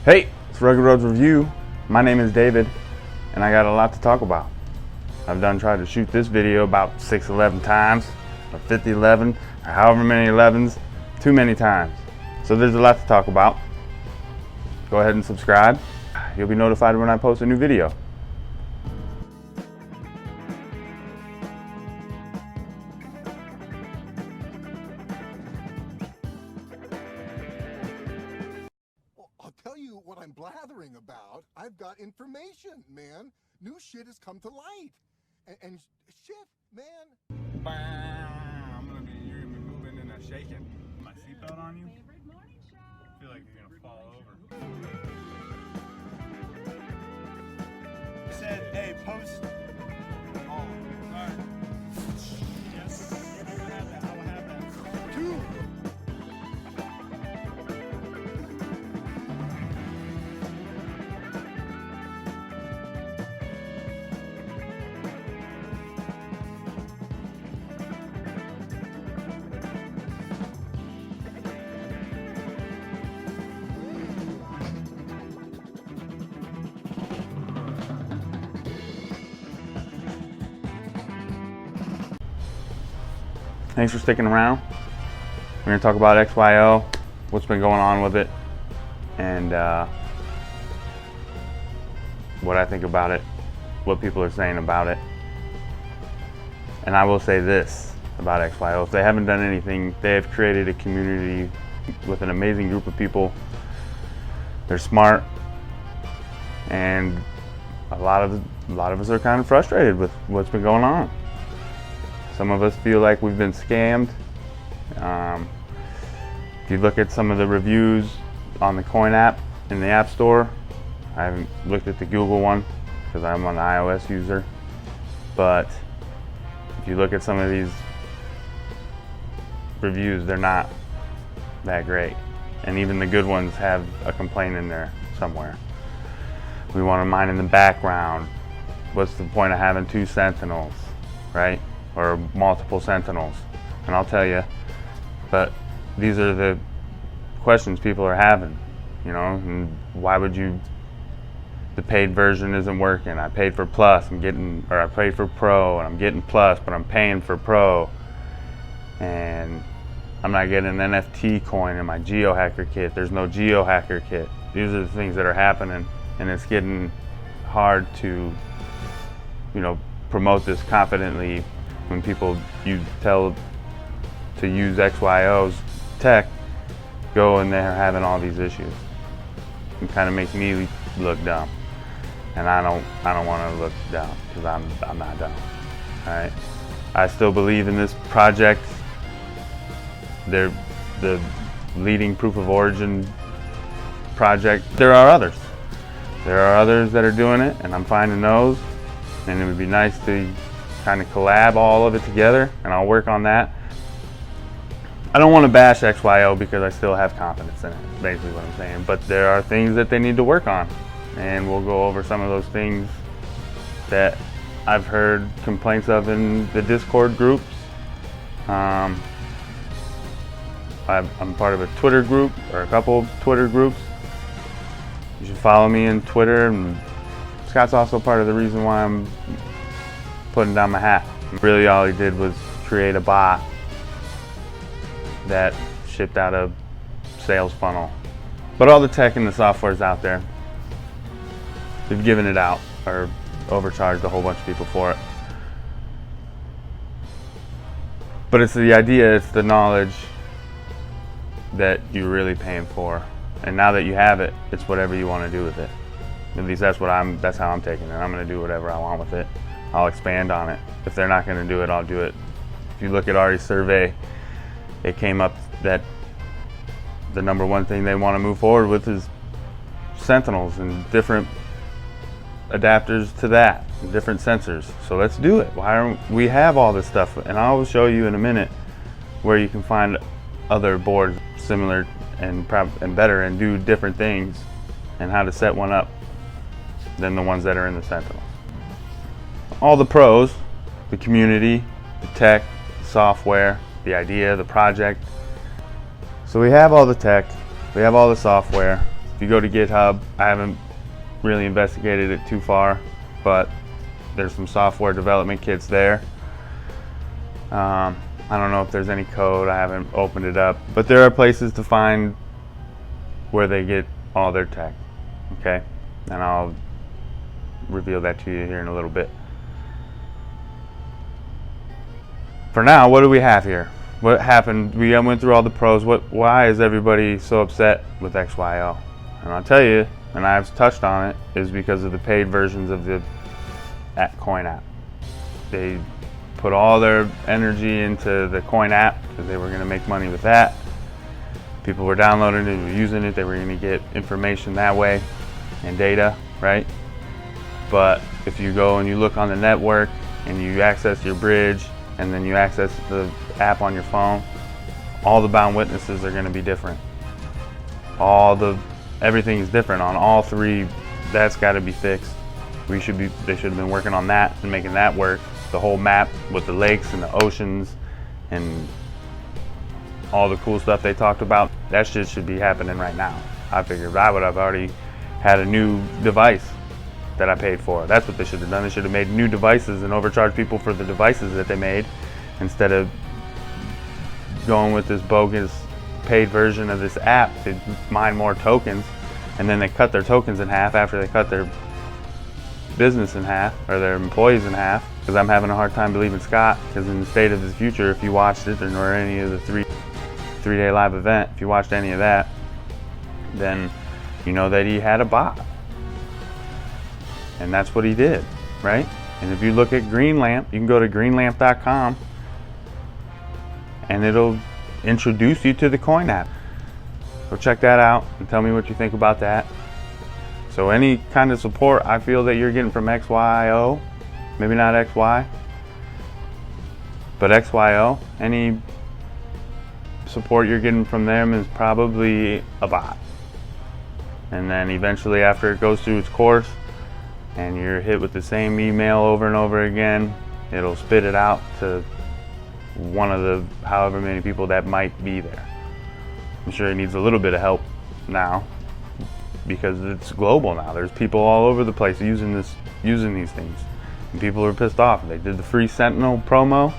Hey, it's Rugged Roads Review. My name is David, and I got a lot to talk about. I've tried to shoot this video about 6-11 times, or 50-11, or however many 11s, too many times. So there's a lot to talk about. Go ahead and subscribe. You'll be notified when I post a new video. I'll tell you what I'm blathering about. I've got information, man. New shit has come to light. And shit, man. You're gonna be moving and shaking. My seatbelt on you? I feel like you're gonna fall over. Said, hey, post. Oh, alright. Yes. I will have that. I will have that. Two. Thanks for sticking around. We're going to talk about XYO, what's been going on with it, and what I think about it, what people are saying about it. And I will say this about XYO. If they haven't done anything, they have created a community with an amazing group of people. They're smart, and a lot of us are kind of frustrated with what's been going on. Some of us feel like we've been scammed. If you look at some of the reviews on the Coinapp in the App Store, I haven't looked at the Google one because I'm an iOS user, but if you look at some of these reviews, they're not that great. And even the good ones have a complaint in there somewhere. We want to mine in the background. What's the point of having two sentinels, right? Or multiple sentinels? And I'll tell you, but these are the questions people are having, you know. And why would you? The paid version isn't working. I paid for Plus, I paid for Pro, and I'm getting Plus, but I'm paying for Pro, and I'm not getting an NFT coin in my geohacker kit. There's no geohacker kit. These are the things that are happening, and it's getting hard to, you know, promote this confidently. When people you tell to use XYO's tech, go and they're having all these issues. It kind of makes me look dumb, and I don't want to look dumb because I'm not dumb. All right, I still believe in this project. They're the leading proof of origin project. There are others. There are others that are doing it, and I'm finding those. And it would be nice to kind of collab all of it together, and I'll work on that. I don't want to bash XYO because I still have confidence in it, basically what I'm saying, but there are things that they need to work on, and we'll go over some of those things that I've heard complaints of in the Discord groups. I'm part of a Twitter group, or a couple of Twitter groups. You should follow me on Twitter, and Scott's also part of the reason why I'm putting down my hat. Really all he did was create a bot that shipped out a sales funnel. But all the tech and the software is out there. They've given it out or overcharged a whole bunch of people for it. But it's the idea, it's the knowledge that you're really paying for. And now that you have it, it's whatever you want to do with it. At least that's how I'm taking it. I'm going to do whatever I want with it. I'll expand on it. If they're not going to do it, I'll do it. If you look at Ari's survey, it came up that the number one thing they want to move forward with is sentinels and different adapters to that, and different sensors. So let's do it. Why don't we have all this stuff? And I'll show you in a minute where you can find other boards similar and better and do different things, and how to set one up than the ones that are in the sentinels. All the pros, the community, the tech, the software, the idea, the project. So we have all the tech, we have all the software, If you go to GitHub, I haven't really investigated it too far, but there's some software development kits there. I don't know if there's any code, I haven't opened it up, but there are places to find where they get all their tech, okay? And I'll reveal that to you here in a little bit. For now, what do we have here? What happened? We went through all the pros. Why is everybody so upset with XYO? And I'll tell you, and I've touched on it, is because of the paid versions of the Coinapp. They put all their energy into the Coinapp because they were going to make money with that. People were downloading it, were using it, they were going to get information that way and data, right? But if you go and you look on the network and you access your bridge and then you access the app on your phone, all the bound witnesses are going to be different. Everything is different on all three. That's got to be fixed. They should have been working on that and making that work. The whole map with the lakes and the oceans and all the cool stuff they talked about, that shit should be happening right now. I figured I would have already had a new device that I paid for. That's what they should have done. They should have made new devices and overcharged people for the devices that they made instead of going with this bogus paid version of this app to mine more tokens, and then they cut their tokens in half after they cut their business in half, or their employees in half, because I'm having a hard time believing Scott, because in the State of the Future, if you watched it, or any of the three-day live event, if you watched any of that, then you know that he had a bot. And that's what he did, right? And if you look at Greenlamp, you can go to greenlamp.com and it'll introduce you to the Coinapp. So check that out and tell me what you think about that. So any kind of support I feel that you're getting from XYO, maybe not XY, but XYO, any support you're getting from them is probably a bot. And then eventually, after it goes through its course and you're hit with the same email over and over again, it'll spit it out to one of the however many people that might be there. I'm sure it needs a little bit of help now because it's global now. There's people all over the place using these things, and people are pissed off. They did the free Sentinel promo.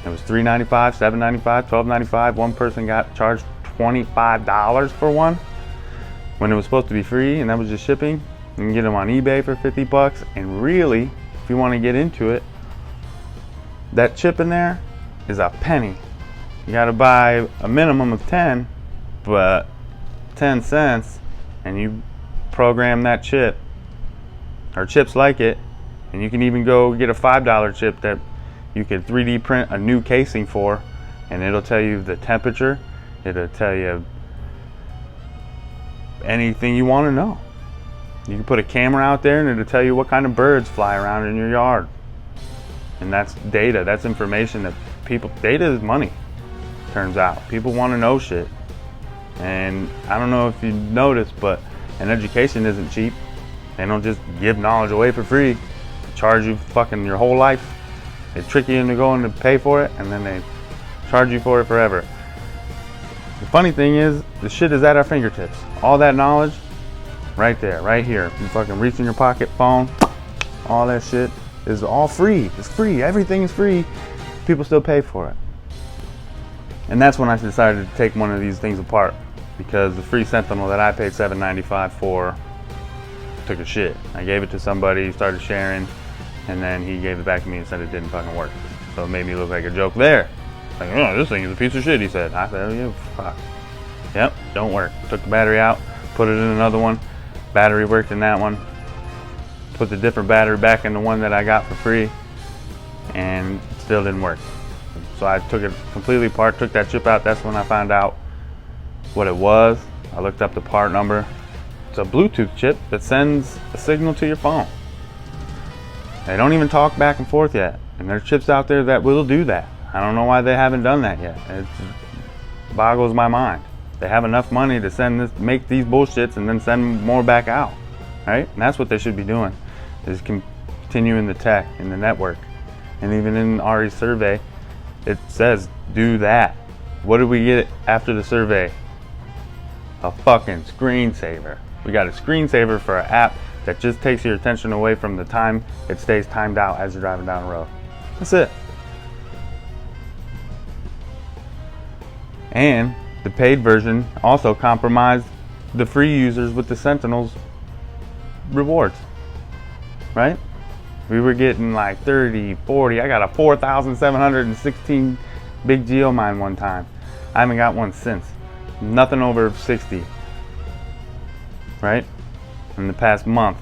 It was $3.95, $7.95, $12.95. One person got charged $25 for one when it was supposed to be free, and that was just shipping. You can get them on eBay for 50 bucks. And really, if you want to get into it, that chip in there is a penny. You got to buy a minimum of 10, but 10 cents, and you program that chip or chips like it, and you can even go get a $5 chip that you can 3D print a new casing for, and it'll tell you the temperature, it'll tell you anything you want to know. You can put a camera out there and it'll tell you what kind of birds fly around in your yard. And that's data, that's information that data is money, turns out. People want to know shit. And I don't know if you noticed, but an education isn't cheap. They don't just give knowledge away for free. They charge you fucking your whole life. They trick you into going to pay for it, and then they charge you for it forever. The funny thing is, the shit is at our fingertips. All that knowledge, right there, right here. You fucking reach in your pocket, phone, all that shit is all free. It's free, everything is free. People still pay for it. And that's when I decided to take one of these things apart, because the free Sentinel that I paid $7.95 for took a shit. I gave it to somebody, started sharing, and then he gave it back to me and said it didn't fucking work. So it made me look like a joke there. Like, oh, this thing is a piece of shit, he said. I said, oh, yeah, fuck. Yep, don't work. Took the battery out, put it in another one. Battery worked in that one. Put the different battery back in the one that I got for free, and it still didn't work. So I took it completely apart, took that chip out. That's when I found out what it was. I looked up the part number. It's a Bluetooth chip that sends a signal to your phone. They don't even talk back and forth yet. And there's chips out there that will do that. I don't know why they haven't done that yet. It boggles my mind. They have enough money to make these bullshits and then send more back out, right? And that's what they should be doing, is continuing the tech in the network. And even in Ari's survey, it says do that. What did we get after the survey? A fucking screensaver. We got a screensaver for our app that just takes your attention away from the time. It stays timed out as you're driving down the road. That's it. And the paid version also compromised the free users with the Sentinel's rewards, right? We were getting like 30, 40. I got a 4,716 big geomine one time. I haven't got one since. Nothing over 60, right? In the past month,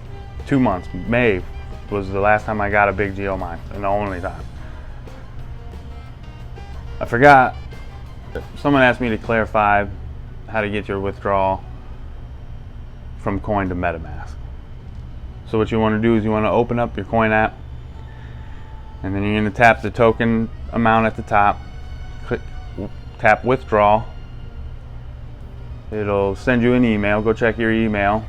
2 months, May was the last time I got a big geomine, and the only time. I forgot. Someone asked me to clarify how to get your withdrawal from Coin to Metamask. So what you want to do is you want to open up your Coinapp, and then you're going to tap the token amount at the top, tap withdrawal. It'll send you an email. Go check your email.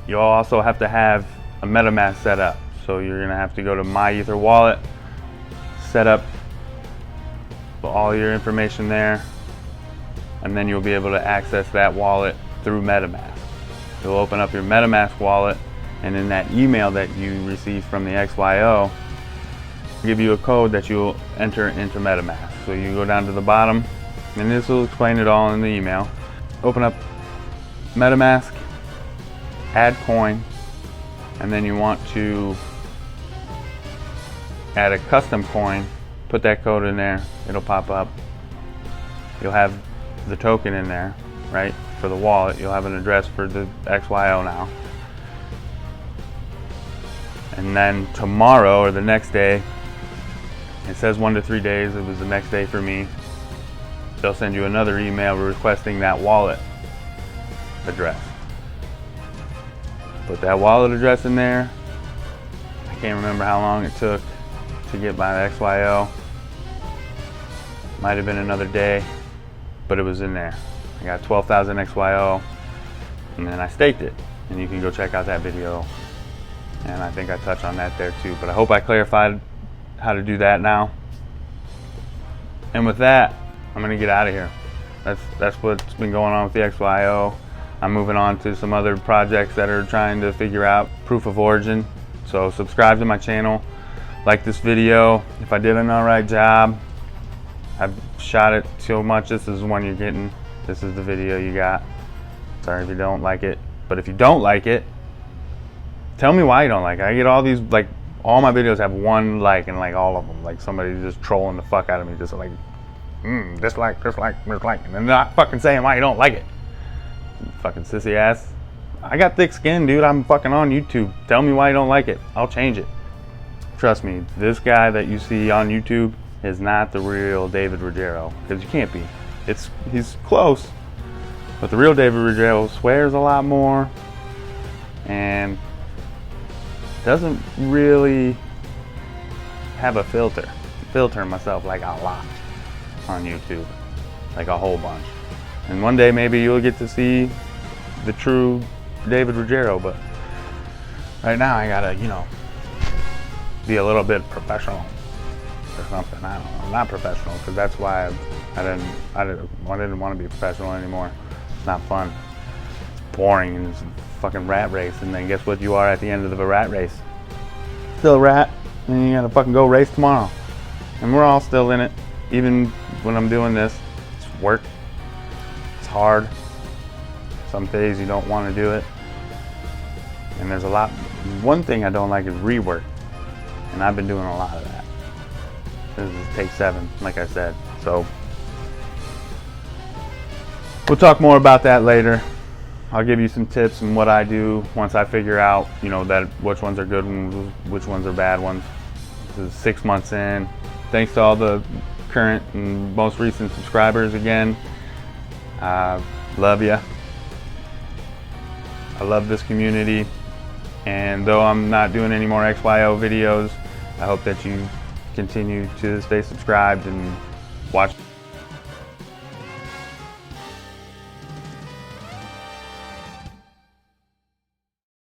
You'll also have to have a Metamask set up. So you're going to have to go to My Ether Wallet, set up all your information there, and then you'll be able to access that wallet through Metamask. You'll open up your Metamask wallet, and in that email that you receive from the XYO, give you a code that you'll enter into Metamask. So you go down to the bottom, and this will explain it all in the email. Open up Metamask, add coin, and then you want to add a custom coin. Put that code in there, it'll pop up. You'll have the token in there, right? For the wallet, you'll have an address for the XYO now. And then tomorrow or the next day, it says 1 to 3 days, it was the next day for me, they'll send you another email requesting that wallet address. Put that wallet address in there. I can't remember how long it took to get my XYO. Might have been another day, but it was in there. I got 12,000 XYO, and then I staked it. And you can go check out that video. And I think I touched on that there too. But I hope I clarified how to do that now. And with that, I'm gonna get out of here. That's what's been going on with the XYO. I'm moving on to some other projects that are trying to figure out proof of origin. So subscribe to my channel, like this video. If I did an alright job, I've shot it so much. This is the one you're getting. This is the video you got. Sorry if you don't like it. But if you don't like it, tell me why you don't like it. I get all these, like, all my videos have 1 like, and like all of them, like somebody just trolling the fuck out of me, just like, dislike, and they're not fucking saying why you don't like it. Fucking sissy ass. I got thick skin, dude. I'm fucking on YouTube. Tell me why you don't like it. I'll change it. Trust me, this guy that you see on YouTube is not the real David Ruggiero, because you can't be. He's close, but the real David Ruggiero swears a lot more and doesn't really have a filter myself like a lot on YouTube, like a whole bunch. And one day maybe you'll get to see the true David Ruggiero, but right now I gotta, be a little bit professional or something. I don't know. I'm not professional, because that's why I didn't want to be professional anymore. It's not fun. It's boring, and it's a fucking rat race. And then guess what you are at the end of the rat race? Still a rat, and you gotta fucking go race tomorrow. And we're all still in it, even when I'm doing this. It's work. It's hard. Some days you don't want to do it. And there's a lot. One thing I don't like is rework, and I've been doing a lot of that. This is take 7, like I said. So we'll talk more about that later. I'll give you some tips on what I do once I figure out, that which ones are good ones, which ones are bad ones. This is 6 months in. Thanks to all the current and most recent subscribers again. Love ya. I love this community. And though I'm not doing any more XYO videos, I hope that you continue to stay subscribed and watch